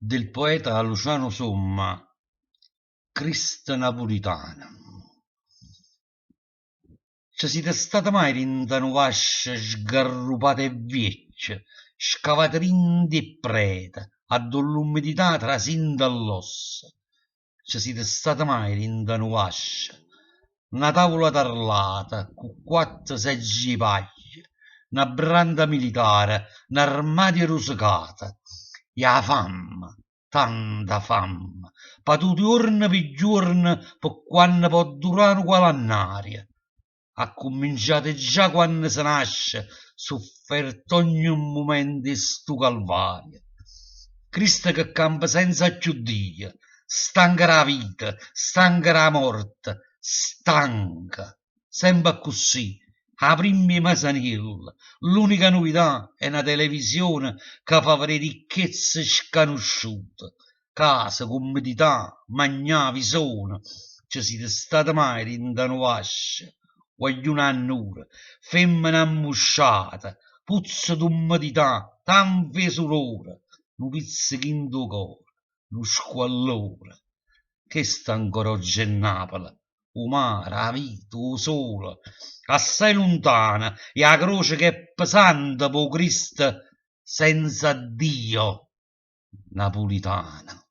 del poeta Luciano Somma, Crist Napolitana. Ci siete state mai rinda nu vascia sgarrupata e vieccia, scavata rinda e preta, a l'umidità trasinda all'ossa? Ci siete state mai rinda nu vascia, una tavola tarlata, con quattro seggi di paglia, una branda militare, un'armadia rosicata, e la fame, tanta fame, patuti giorno per giorno, per quando può durare quell'annaria. Ha cominciato già quando si nasce, sofferto ogni momento di sto calvario. Cristo che campa senza più Dio, stanca la vita, stanca la morte, stanca, sempre così. A prima mesanilla, l'unica novità è una televisione che fa vedere ricchezze sconosciute, case, comodità, magnà, visone. Ci siete stati mai rinda una vascia? Voglio un'annura, femmina ammusciata, puzza d'umidità, tanto sudore, un pizzichino cuore, un squallore. Che sta ancora oggi a Napoli? O mare, la vita, o sole, assai lontana, e la croce che è pesante, po' Cristo, senza Dio, napolitana.